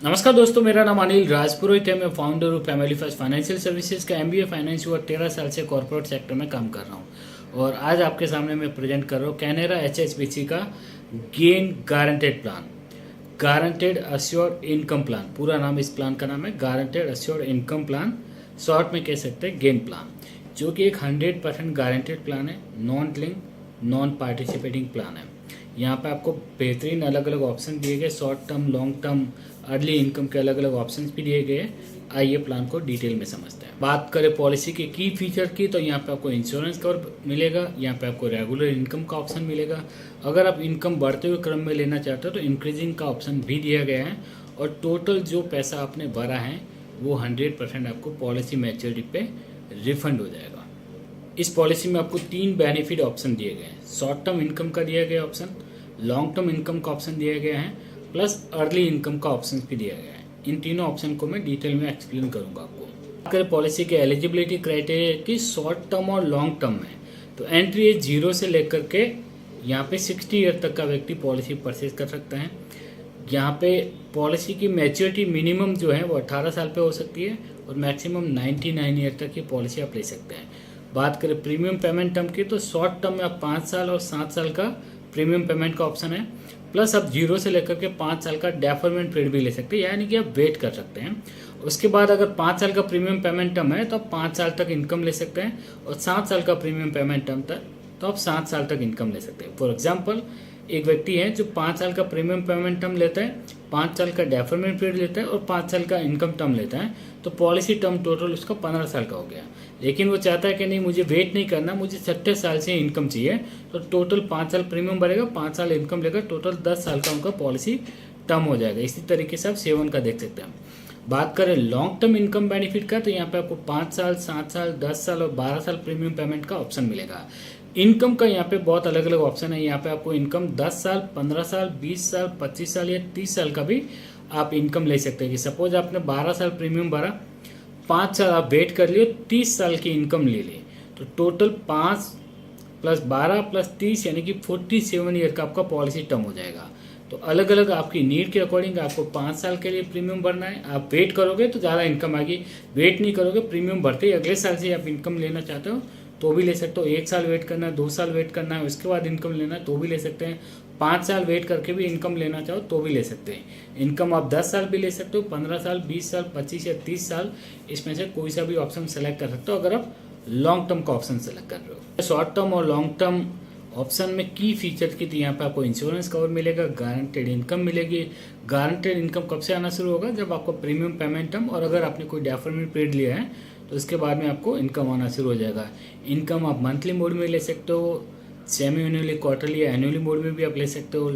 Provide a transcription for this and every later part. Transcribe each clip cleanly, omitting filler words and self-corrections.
नमस्कार दोस्तों, मेरा नाम अनिल राजपुरोहित है। मैं फाउंडर हूँ फैमिली फर्स्ट फाइनेंशियल सर्विसेज का। एमबीए फाइनेंस हुआ 13 साल से कॉर्पोरेट सेक्टर में काम कर रहा हूँ और आज आपके सामने मैं प्रेजेंट कर रहा हूँ कैनेरा एचएसबीसी का gain guaranteed plan, guaranteed assured income plan. पूरा नाम इस प्लान का नाम है guaranteed assured income plan, short में कह सकते हैं गेन प्लान, जो कि एक 100% गारंटेड प्लान है, non link non participating plan है। यहाँ पे आपको बेहतरीन अलग अलग ऑप्शन दिए गए, short term, long term, early income के अलग अलग ऑप्शन भी दिए गए। आइए प्लान को डिटेल में समझते हैं। बात करें पॉलिसी के की फीचर की, तो यहाँ पे आपको इंश्योरेंस कवर मिलेगा, यहाँ पे आपको रेगुलर इनकम का ऑप्शन मिलेगा। अगर आप इनकम बढ़ते हुए क्रम में लेना चाहते हो तो इंक्रीजिंग का ऑप्शन भी दिया गया है और टोटल जो पैसा आपने भरा है वो 100% आपको पॉलिसी मैच्योरिटी पे रिफंड हो जाएगा। इस पॉलिसी में आपको 3 बेनिफिट ऑप्शन दिए गए हैं। शॉर्ट टर्म इनकम का दिया गया ऑप्शन, लॉन्ग टर्म इनकम का ऑप्शन दिया गया है, प्लस अर्ली इनकम का ऑप्शन भी दिया गया है। इन तीनों ऑप्शन को मैं डिटेल में एक्सप्लेन करूंगा आपको। अगर पॉलिसी के एलिजिबिलिटी क्राइटेरिया की शॉर्ट टर्म और लॉन्ग टर्म है तो एंट्री एज 0 से लेकर के यहाँ पे 60 ईयर तक का व्यक्ति पॉलिसी परचेज कर सकता है। यहाँ पे पॉलिसी की मैच्योरिटी मिनिमम जो है वो 18 साल पे हो सकती है और मैक्सिमम 99 ईयर तक की पॉलिसी आप ले सकते हैं। बात करें प्रीमियम पेमेंट टर्म की, तो शॉर्ट टर्म में आप 5 साल और 7 साल का प्रीमियम पेमेंट का ऑप्शन है, प्लस आप 0 से लेकर के 5 साल का डेफरमेंट पीरियड भी ले सकते हैं, यानी कि आप वेट कर सकते हैं। उसके बाद अगर 5 साल का प्रीमियम पेमेंट टर्म है तो आप 5 साल तक इनकम ले सकते हैं और 7 साल का प्रीमियम पेमेंट टर्म तक तो आप 7 साल तक इनकम ले सकते हैं। फॉर एग्जाम्पल, एक व्यक्ति है जो 5 साल का प्रीमियम पेमेंट टर्म लेता है, 5 साल का डेफरमेंट पीरियड लेता है और 5 साल का इनकम टर्म लेता है, तो पॉलिसी टर्म टोटल उसका 15 साल का हो गया। लेकिन वो चाहता है कि नहीं, मुझे वेट नहीं करना, मुझे 60 साल से इनकम चाहिए, तो टोटल 5 साल प्रीमियम भरेगा, 5 साल इनकम लेगा, टोटल 10 साल का उनका पॉलिसी टर्म हो जाएगा। इसी तरीके से आप 7 का देख सकते हैं। बात करें लॉन्ग टर्म इनकम बेनिफिट का, तो यहाँ पे आपको 5 साल, 7 साल, 10 साल और 12 साल प्रीमियम पेमेंट का ऑप्शन मिलेगा। इनकम का यहाँ पे बहुत अलग अलग ऑप्शन है। यहाँ पे आपको इनकम 10 साल, 15 साल, 20 साल, 25 साल या 30 साल का भी आप इनकम ले सकते हैं। कि सपोज आपने 12 साल प्रीमियम भरा, 5 साल आप वेट कर लिए, 30 साल की इनकम ले ली, तो टोटल 5 + 12 + 30 यानी कि 47 ईयर का आपका पॉलिसी टर्म हो जाएगा। तो अलग अलग आपकी नीड के अकॉर्डिंग आपको 5 साल के लिए प्रीमियम भरना है। आप वेट करोगे तो ज़्यादा इनकम आएगी, वेट नहीं करोगे, प्रीमियम भरते ही अगले साल से आप इनकम लेना चाहते हो तो भी ले सकते हो। 1 साल वेट करना है, 2 साल वेट करना है, उसके बाद इनकम लेना है तो भी ले सकते हैं। 5 साल वेट करके भी इनकम लेना चाहो तो भी ले सकते हैं। इनकम आप 10 साल भी ले सकते हो, 15 साल, 20 साल, 25 या 30 साल, इसमें से कोई सा भी ऑप्शन सेलेक्ट कर सकते हो अगर आप लॉन्ग टर्म का ऑप्शन सेलेक्ट कर रहे हो। शॉर्ट टर्म और लॉन्ग टर्म ऑप्शन में की फीचर की, तो यहाँ पे आपको इंश्योरेंस कवर मिलेगा, गारंटेड इनकम मिलेगी। गारंटेड इनकम कब से आना शुरू होगा? जब आपको प्रीमियम पेमेंट टर्म और अगर आपने कोई डेफरमेंट पीरियड लिया है तो उसके बाद में आपको इनकम आना शुरू हो जाएगा। इनकम आप मंथली मोड में ले सकते हो, सेमी एनुअली, क्वार्टरली या एनुअली मोड में भी आप ले सकते हो।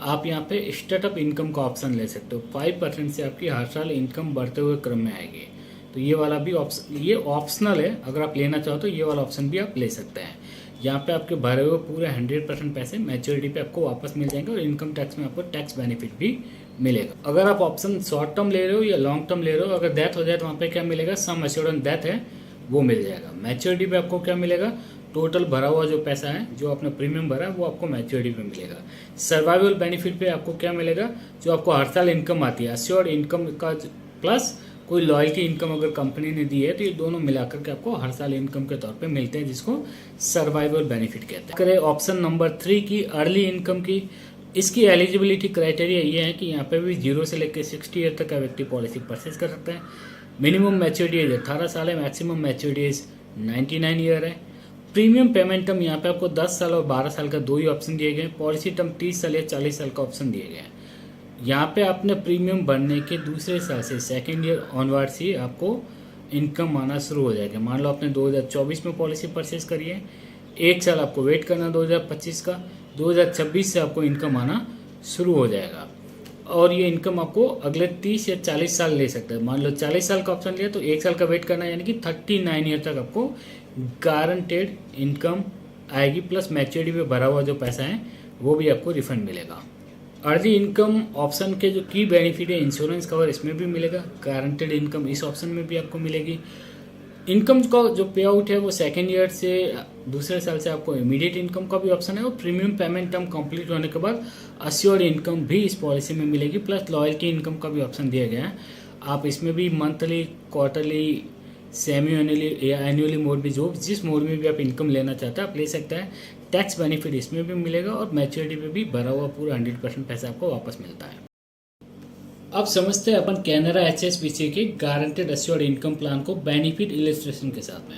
आप यहाँ पे स्टार्टअप इनकम का ऑप्शन ले सकते हो। 5% से आपकी हर साल इनकम बढ़ते हुए क्रम में आएगी। तो ये वाला भी ऑप्शन, ये ऑप्शनल है, अगर आप लेना चाहो तो ये वाला ऑप्शन भी आप ले सकते हैं। यहाँ पे आपके भरे हुए पूरे 100% पैसे मैच्योरिटी पे आपको वापस मिल जाएंगे और इनकम टैक्स में आपको टैक्स बेनिफिट भी मिलेगा। अगर आप ऑप्शन शॉर्ट टर्म ले रहे हो या लॉन्ग टर्म ले रहे हो, अगर डेथ हो जाए तो वहाँ पे क्या मिलेगा? सम एश्योर्ड ऑन डेथ है वो मिल जाएगा। मैच्योरिटी पे आपको क्या मिलेगा? टोटल भरा हुआ जो पैसा है, जो आपने प्रीमियम भरा है, वो आपको मैच्योरिटी पे मिलेगा। सर्वाइवल बेनिफिट पे आपको क्या मिलेगा? जो आपको हर साल इनकम आती है, अश्योर्ड इनकम का प्लस कोई लॉयल्टी इनकम अगर कंपनी ने दी है, तो ये दोनों मिलाकर के आपको हर साल इनकम के तौर पे मिलते हैं, जिसको सर्वाइवल बेनिफिट कहते हैं। करें ऑप्शन नंबर 3 की, अर्ली इनकम की, इसकी एलिजिबिलिटी क्राइटेरिया ये है कि यहाँ पे भी 0 से लेकर 60 ईयर तक का व्यक्ति पॉलिसी परचेज कर सकता है। मिनिमम मैच्योरिटी एज 18 साल है, मैक्सिमम मैच्योरिटी एज 99 ईयर है। प्रीमियम पेमेंट टर्म यहाँ पे आपको 10 साल और 12 साल का 2 ही ऑप्शन दिए गए। पॉलिसी टर्म 30 साल या 40 साल का ऑप्शन दिए गए हैं। यहाँ पे आपने प्रीमियम भरने के दूसरे साल से, सेकेंड ईयर ऑनवर्ड्स ही आपको इनकम आना शुरू हो जाएगा। मान लो आपने 2024 में पॉलिसी परचेज करी है, 1 साल आपको वेट करना 2025 का, 2026 से आपको इनकम आना शुरू हो जाएगा और ये इनकम आपको अगले 30 या 40 साल ले सकते हैं। मान लो 40 साल का ऑप्शन लिया तो 1 साल का वेट करना, यानी कि 39 ईयर तक आपको गारंटेड इनकम आएगी, प्लस मैच्योरिटी पे भरा हुआ जो पैसा है वो भी आपको रिफंड मिलेगा। अर्ली इनकम ऑप्शन के जो की बेनिफिट है, इंश्योरेंस कवर इसमें भी मिलेगा, गारंटेड इनकम इस ऑप्शन में भी आपको मिलेगी। इनकम का जो पे आउट है वो सेकेंड ईयर से दूसरे साल से आपको इमीडिएट इनकम का भी ऑप्शन है और प्रीमियम पेमेंट टर्म कंप्लीट होने के बाद अश्योर्ड इनकम भी इस पॉलिसी में मिलेगी, प्लस लॉयल्टी इनकम का भी ऑप्शन दिया गया है। आप इसमें भी मंथली, क्वार्टरली, सेमी एनुअली या एनुअली मोड में जिस मोड में भी आप इनकम लेना चाहते हैं आप ले सकते हैं। टैक्स बेनिफिट इसमें भी मिलेगा और मैच्योरिटी पे भी भरा हुआ पूरा 100% पैसा आपको वापस मिलता है। अब समझते हैं अपन कैनरा HSBC के गारंटेड अश्योर्ड इनकम प्लान को बेनिफिट इलस्ट्रेशन के साथ में।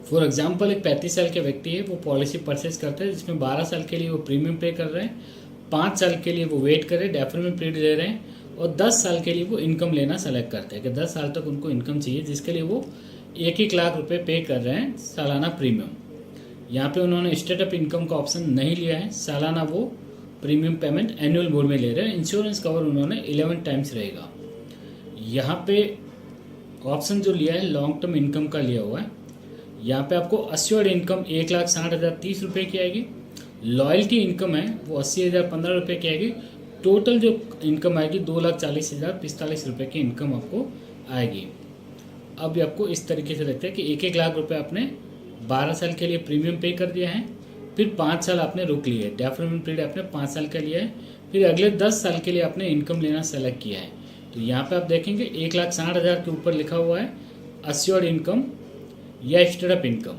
फॉर एग्जाम्पल, एक 35 साल के व्यक्ति है, वो पॉलिसी परचेज करते हैं जिसमें 12 साल के लिए वो प्रीमियम पे कर रहे हैं, 5 साल के लिए वो वेट कर रहे हैं, डेफरमेंट पीरियड ले रहे हैं, और 10 साल के लिए वो इनकम लेना सेलेक्ट करते हैं कि 10 साल तक उनको इनकम चाहिए, जिसके लिए वो 1 लाख रुपए पे कर रहे हैं सालाना प्रीमियम। यहाँ पे उन्होंने स्टेटअप इनकम का ऑप्शन नहीं लिया है, सालाना वो प्रीमियम पेमेंट एनुअल मोड में ले रहे हैं। इंश्योरेंस कवर उन्होंने 11 टाइम्स रहेगा। यहाँ पे ऑप्शन जो लिया है लॉन्ग टर्म इनकम का लिया हुआ है। यहाँ पे आपको अश्योर्ड इनकम 1,60,030 रुपये की आएगी, लॉयल्टी इनकम है वो 80,015 रुपये की आएगी, टोटल जो इनकम आएगी 2,40,045 रुपये की इनकम आपको आएगी। अब आपको इस तरीके से लगता है कि 1 लाख रुपये आपने 12 साल के लिए प्रीमियम पे कर दिया है, फिर 5 साल आपने रुक लिया है, डेफरमेंट पीरियड आपने 5 साल का लिया है, फिर अगले 10 साल के लिए आपने इनकम लेना सेलेक्ट किया है। तो यहाँ पे आप देखेंगे 1,60,000 के ऊपर लिखा हुआ है अश्योर्ड इनकम या स्टेटअप इनकम।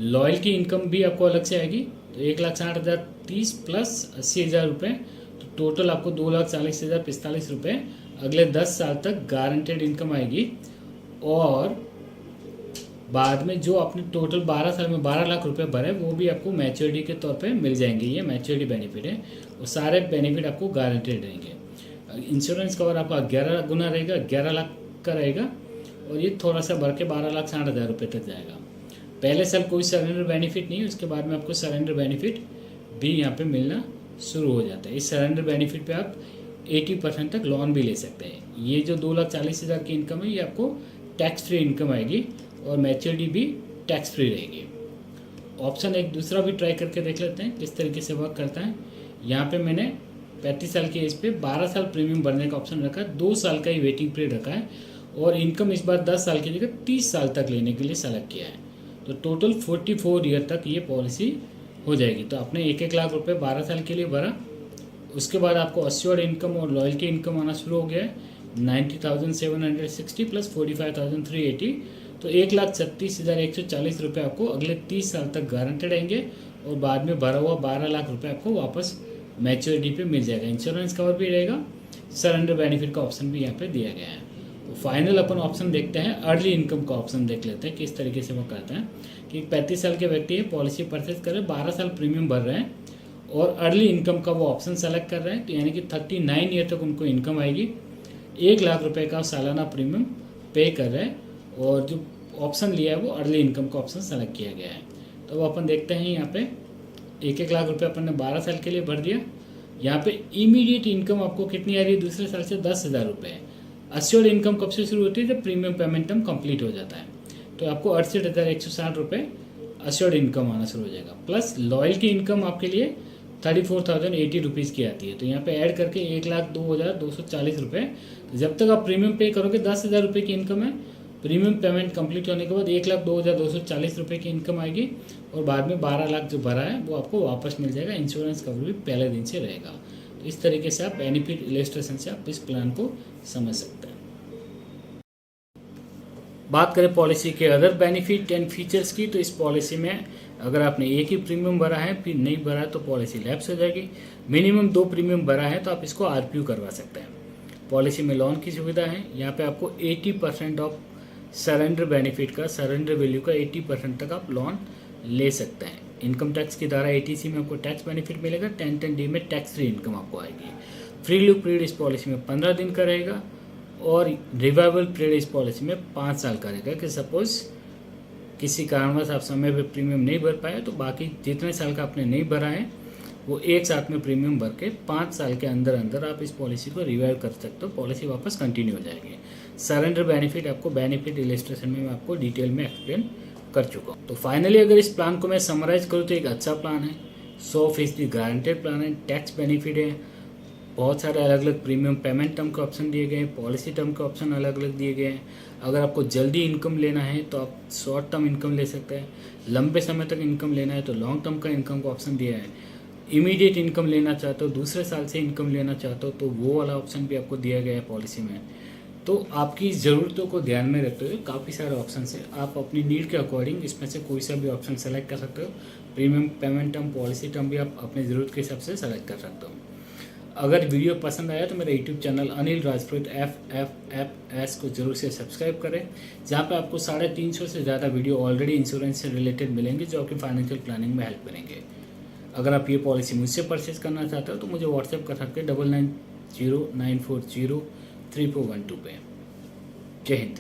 लॉयल्टी इनकम भी आपको अलग से आएगी, तो 1,60,030 प्लस 80,000 रुपये, तो टोटल आपको 2,40,045 रुपये अगले 10 साल तक गारंटेड इनकम आएगी। और बाद में जो आपने टोटल 12 साल में 12 लाख रुपए भरे वो भी आपको मैच्योरिटी के तौर पे मिल जाएंगे। ये मैच्योरिटी बेनिफिट है, वो सारे बेनिफिट आपको गारंटेड रहेंगे। इंश्योरेंस कवर आपका 11 गुना रहेगा, 11 लाख का रहेगा, और ये थोड़ा सा भर के 12,60,000 रुपये तक जाएगा। पहले साल कोई सरेंडर बेनिफिट नहीं है, उसके बाद में आपको सरेंडर बेनिफिट भी यहाँ पे मिलना शुरू हो जाता है। इस सरेंडर बेनिफिट पे आप 80% तक लोन भी ले सकते हैं। ये जो 2,40,000 की इनकम है ये आपको टैक्स फ्री इनकम आएगी और मैच्योरिटी भी टैक्स फ्री रहेगी। ऑप्शन एक दूसरा भी ट्राई करके देख लेते हैं किस तरीके से वर्क करता है। यहाँ पे मैंने 35 साल की एज पे 12 साल प्रीमियम भरने का ऑप्शन रखा है, 2 साल का ही वेटिंग पीरियड रखा है, और इनकम इस बार 10 साल की जगह 30 साल तक लेने के लिए सेलेक्ट किया है। तो टोटल 44 ईयर तक ये पॉलिसी हो जाएगी। तो आपने 1 लाख रुपये 12 साल के लिए भरा, उसके बाद आपको अश्योर्ड इनकम और लॉयल्टी इनकम आना शुरू हो गया है 90,760 प्लस 45,380, तो 1,36,140 रुपये आपको अगले 30 साल तक गारंटेड आएंगे, और बाद में भरा हुआ 12 लाख रुपये आपको वापस मैच्योरिटी पे मिल जाएगा। इंश्योरेंस कवर भी रहेगा, सरेंडर बेनिफिट का ऑप्शन भी यहाँ पे दिया गया है। तो फाइनल अपन ऑप्शन देखते हैं, अर्ली इनकम का ऑप्शन देख लेते हैं किस तरीके से वो करते हैं। कि 35 साल के व्यक्ति है, पॉलिसी परचेज कर रहे हैं, 12 साल प्रीमियम भर रहे हैं और अर्ली इनकम का वो ऑप्शन सेलेक्ट कर रहे हैं, तो यानी कि 39 ईयर तक उनको इनकम आएगी, 1 लाख रुपए का सालाना प्रीमियम पे कर रहे हैं, और जो ऑप्शन लिया है वो अर्ली इनकम का ऑप्शन सेलेक्ट किया गया है। तो वो अपन देखते हैं यहाँ पे 1 लाख रुपये अपन ने 12 साल के लिए भर दिया। यहाँ पे इमीडिएट इनकम आपको कितनी आ रही है दूसरे साल से 10,000 रुपये। अश्योर्ड इनकम कब से शुरू होती है, जब प्रीमियम पेमेंट टर्म कंप्लीट हो जाता है, तो आपको 68,160 रुपये अश्योर्ड इनकम आना शुरू हो जाएगा। प्लस लॉयल्टी इनकम आपके लिए 34,080 रुपीज़ की आती है, तो यहाँ पे ऐड करके 1,02,240 रुपये। तो जब तक आप प्रीमियम पे करोगे 10,000 रुपये की इनकम है, प्रीमियम पेमेंट कंप्लीट होने के बाद 1,02,240 रुपये की इनकम आएगी, और बाद में 12 लाख जो भरा है वो आपको वापस मिल जाएगा। इंश्योरेंस कवर भी पहले दिन से रहेगा। तो इस तरीके से आप बेनिफिट इलस्ट्रेशन से आप इस प्लान को समझ सकते हैं। बात करें पॉलिसी के अदर बेनिफिट एंड फीचर्स की, तो इस पॉलिसी में अगर आपने एक ही प्रीमियम भरा है फिर नहीं भरा है तो पॉलिसी लैप्स हो जाएगी। मिनिमम 2 प्रीमियम भरा है तो आप इसको आरपीयू करवा सकते हैं। पॉलिसी में लोन की सुविधा है, यहाँ पे आपको 80% ऑफ सरेंडर बेनिफिट का, सरेंडर वैल्यू का 80% तक आप लोन ले सकते हैं। इनकम टैक्स की धारा 80C में आपको टैक्स बेनिफिट मिलेगा, 1010D में टैक्स फ्री इनकम आपको आएगी। फ्री लुक पीरियड इस पॉलिसी में 15 दिन का रहेगा, और रिवाइवल पीरियड इस पॉलिसी में 5 साल का रहेगा कि सपोज किसी कारणवश आप समय पे प्रीमियम नहीं भर पाए तो बाकी जितने साल का आपने नहीं भरा है वो एक साथ में प्रीमियम भर के 5 साल के अंदर अंदर आप इस पॉलिसी को रिवाइव कर सकते हो, पॉलिसी वापस कंटिन्यू हो जाएगी। सरेंडर बेनिफिट आपको बेनिफिट इलस्ट्रेशन में मैं आपको डिटेल में एक्सप्लेन कर चुका हूँ। तो फाइनली अगर इस प्लान को मैं समराइज करूँ तो एक अच्छा प्लान है, 100% गारंटेड प्लान है, टैक्स बेनिफिट है, बहुत सारे अलग अलग प्रीमियम पेमेंट टर्म के ऑप्शन दिए गए हैं, पॉलिसी टर्म के ऑप्शन अलग अलग दिए गए हैं। अगर आपको जल्दी इनकम लेना है तो आप शॉर्ट टर्म इनकम ले सकते हैं, लंबे समय तक इनकम लेना है तो लॉन्ग टर्म का इनकम का ऑप्शन दिया है, इमीडिएट इनकम लेना चाहते हो, दूसरे साल से इनकम लेना चाहते हो तो वो वाला ऑप्शन भी आपको दिया गया है पॉलिसी में। तो आपकी ज़रूरतों को ध्यान में रखते हुए काफ़ी सारे ऑप्शन है, आप अपनी नीड के अकॉर्डिंग इसमें से कोई सा भी ऑप्शन सेलेक्ट कर सकते हो। Premium payment term, policy term भी आप अपनी ज़रूरत के हिसाब से सेलेक्ट कर सकते हो। अगर वीडियो पसंद आया तो मेरा यूट्यूब चैनल अनिल राजपुरोहित FFFS को जरूर से सब्सक्राइब करें, जहाँ पे आपको 350 से ज़्यादा वीडियो ऑलरेडी इंश्योरेंस से रिलेटेड मिलेंगे जो आपकी फाइनेंशियल प्लानिंग में हेल्प करेंगे। अगर आप ये पॉलिसी मुझसे परचेज करना चाहते हो तो मुझे व्हाट्सएप कर सकते हैं 9909403412 पे। जय हिंद।